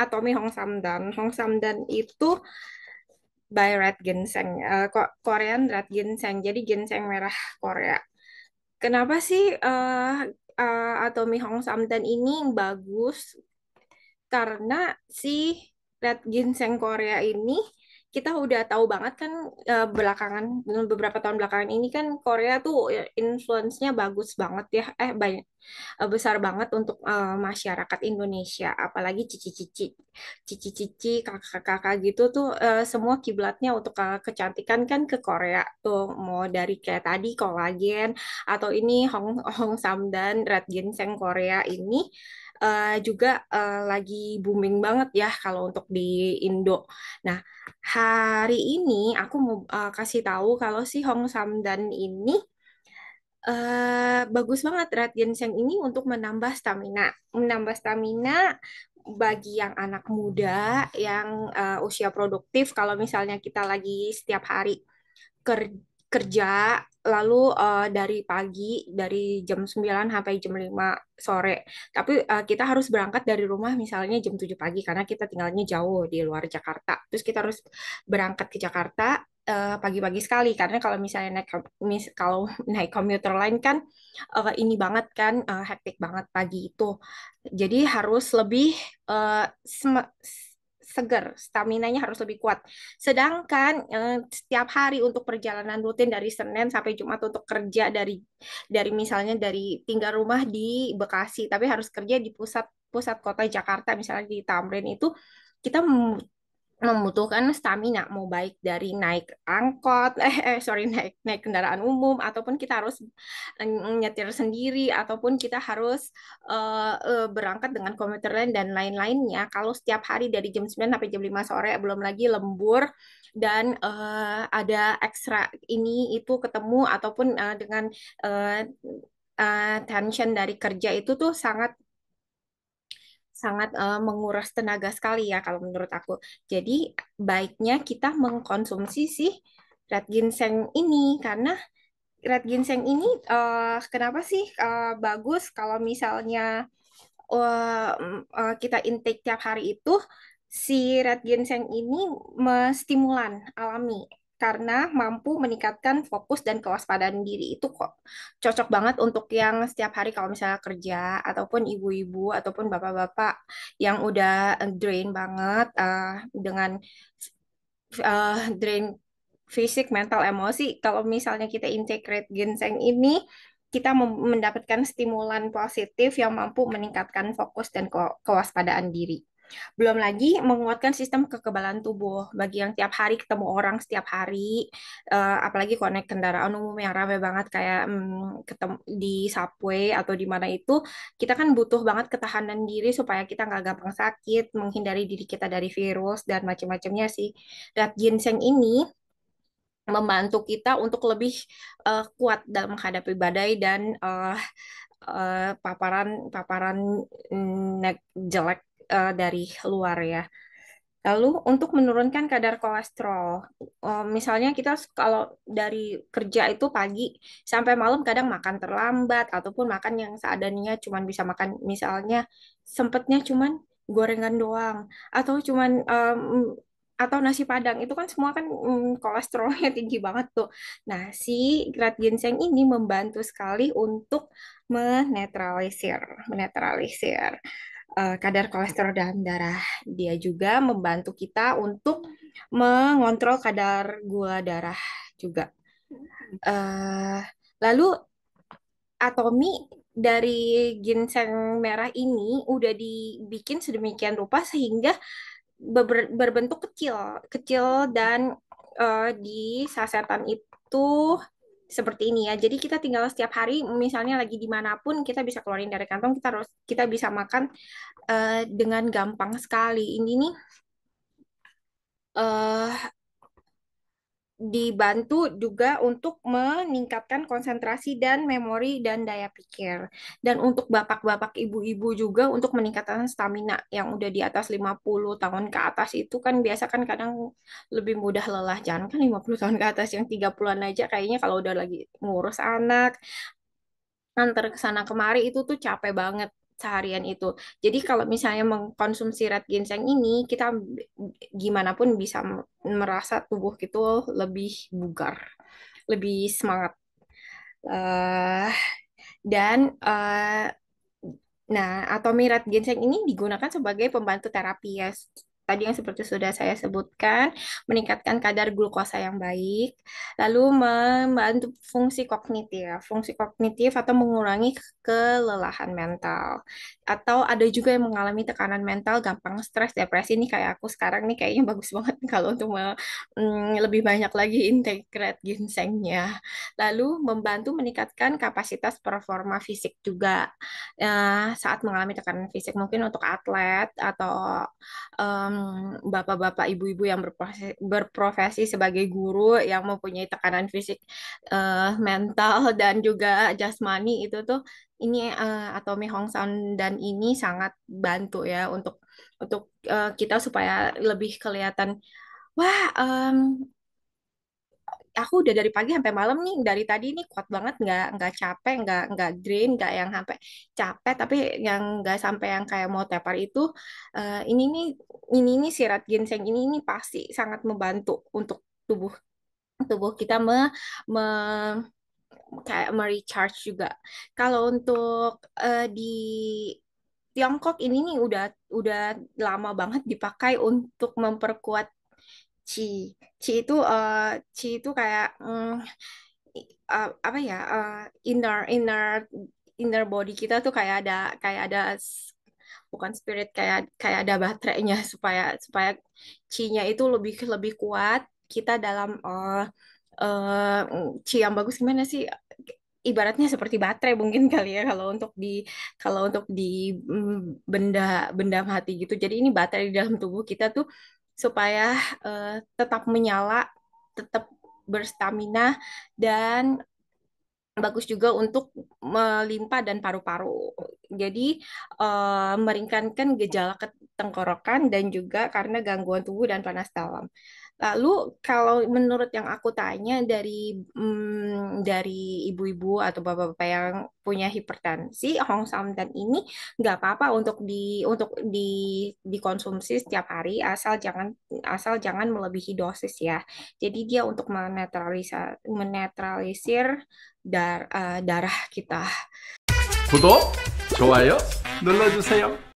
Atomy Hong Samdan. Hong Samdan itu by Red Ginseng, Korean Red Ginseng. Jadi ginseng merah Korea. Kenapa sih Atomy Hong Samdan ini bagus? Karena si Red Ginseng Korea ini kita udah tahu banget kan, belakangan beberapa tahun belakangan ini kan Korea tuh influence-nya bagus banget ya, banyak, besar banget untuk masyarakat Indonesia, apalagi cici-cici kakak-kakak gitu tuh, semua kiblatnya untuk kecantikan kan ke Korea tuh, mau dari kayak tadi kolagen atau ini Hong Hong Samdan Red Ginseng Korea ini juga lagi booming banget ya kalau untuk di Indo. Nah, hari ini aku mau kasih tahu kalau si Hong Samdan ini bagus banget Red Ginseng ini untuk menambah stamina. Menambah stamina bagi yang anak muda, yang usia produktif, kalau misalnya kita lagi setiap hari kerja, lalu dari pagi dari jam 9 sampai jam 5 sore. Tapi kita harus berangkat dari rumah misalnya jam 7 pagi karena kita tinggalnya jauh di luar Jakarta. Terus kita harus berangkat ke Jakarta pagi-pagi sekali karena kalau misalnya kalau naik komuter lain kan ini banget kan, hektik banget pagi itu. Jadi harus lebih eh, sem- seger, staminanya harus lebih kuat. Sedangkan setiap hari untuk perjalanan rutin dari Senin sampai Jumat untuk kerja dari misalnya dari tinggal rumah di Bekasi, tapi harus kerja di pusat pusat kota Jakarta, misalnya di Tamrin itu kita membutuhkan stamina, mau baik dari naik angkot, sorry, naik naik kendaraan umum, ataupun kita harus nyetir sendiri, ataupun kita harus berangkat dengan komuter lain dan lain-lainnya. Kalau setiap hari dari jam 9 sampai jam 5 sore, belum lagi lembur dan ada ekstra ini itu ketemu, ataupun dengan uh, tension dari kerja itu tuh sangat sangat menguras tenaga sekali ya kalau menurut aku. Jadi baiknya kita mengkonsumsi si red ginseng ini karena red ginseng ini kenapa sih bagus kalau misalnya kita intake tiap hari itu, si red ginseng ini stimulan alami karena mampu meningkatkan fokus dan kewaspadaan diri. Itu kok cocok banget untuk yang setiap hari kalau misalnya kerja, ataupun ibu-ibu ataupun bapak-bapak yang udah drain banget dengan drain fisik, mental, emosi. Kalau misalnya kita integrate ginseng ini, kita mendapatkan stimulan positif yang mampu meningkatkan fokus dan kewaspadaan diri. Belum lagi menguatkan sistem kekebalan tubuh bagi yang tiap hari ketemu orang setiap hari, apalagi kalau naik kendaraan umum yang ramai banget kayak ketemu di subway atau di mana itu, kita kan butuh banget ketahanan diri supaya kita nggak gampang sakit, menghindari diri kita dari virus dan macam-macamnya sih. Dan ginseng ini membantu kita untuk lebih kuat dalam menghadapi badai dan paparan paparan jelek dari luar ya. Lalu untuk menurunkan kadar kolesterol, misalnya kita kalau dari kerja itu pagi sampai malam kadang makan terlambat ataupun makan yang seadanya cuman bisa makan misalnya sempetnya cuman gorengan doang atau cuman atau nasi Padang itu kan semua kan kolesterolnya tinggi banget tuh. Nah, si Red Ginseng ini membantu sekali untuk menetralisir menetralisir kadar kolesterol dalam darah. Dia juga membantu kita untuk mengontrol kadar gula darah juga. Eh, Lalu atomi dari ginseng merah ini udah dibikin sedemikian rupa sehingga berbentuk kecil, kecil dan di sasetan itu seperti ini ya. Jadi kita tinggal setiap hari, misalnya lagi dimanapun, kita bisa keluarin dari kantong, kita bisa makan dengan gampang sekali. Ini nih eh, dibantu juga untuk meningkatkan konsentrasi dan memori dan daya pikir. Dan untuk bapak-bapak ibu-ibu juga untuk meningkatkan stamina yang udah di atas 50 tahun ke atas itu kan biasa kan kadang lebih mudah lelah. Jangan kan 50 tahun ke atas, yang 30-an aja kayaknya kalau udah lagi ngurus anak, antar ke sana kemari itu tuh capek banget. seharian itu. Jadi kalau misalnya mengkonsumsi red ginseng ini, kita gimana pun bisa merasa tubuh itu lebih bugar, lebih semangat. Eh, dan nah, atomirat ginseng ini digunakan sebagai pembantu terapi ya. Tadi yang seperti sudah saya sebutkan, meningkatkan kadar glukosa yang baik, lalu membantu fungsi kognitif atau mengurangi kelelahan mental. Atau ada juga yang mengalami tekanan mental, gampang stres, depresi nih kayak aku sekarang nih kayaknya bagus banget kalau untuk lebih banyak lagi integrat ginsengnya. Lalu membantu meningkatkan kapasitas performa fisik juga saat mengalami tekanan fisik mungkin untuk atlet atau bapak-bapak ibu-ibu yang berprofesi sebagai guru yang mempunyai tekanan fisik mental dan juga jasmani itu tuh ini Atomy Hong Sound dan ini sangat bantu ya untuk kita supaya lebih kelihatan wah aku udah dari pagi sampai malam nih dari tadi nih kuat banget nggak capek nggak drain nggak yang sampai capek tapi yang nggak sampai yang kayak mau tepar itu ini nih ini sirat ginseng ini pasti sangat membantu untuk tubuh tubuh kita kayak merecharge juga. Kalau untuk di Tiongkok ini nih udah lama banget dipakai untuk memperkuat Qi. Qi itu kayak apa ya inner inner inner body kita tuh kayak ada bukan spirit kayak kayak ada baterainya supaya supaya Qi-nya itu lebih lebih kuat kita dalam Qi yang bagus gimana sih ibaratnya seperti baterai mungkin kali ya kalau untuk di benda benda mati gitu. Jadi ini baterai di dalam tubuh kita tuh supaya tetap menyala, tetap berstamina dan bagus juga untuk melimpa dan paru-paru. Jadi meringankan gejala tenggorokan dan juga karena gangguan tubuh dan panas dalam. Lalu kalau menurut yang aku tanya dari ibu-ibu atau bapak-bapak yang punya hipertensi, Hong Samdan ini nggak apa-apa untuk dikonsumsi setiap hari asal jangan melebihi dosis ya. Jadi dia untuk menetralisir darah kita. 구독, 좋아요 눌러주세요.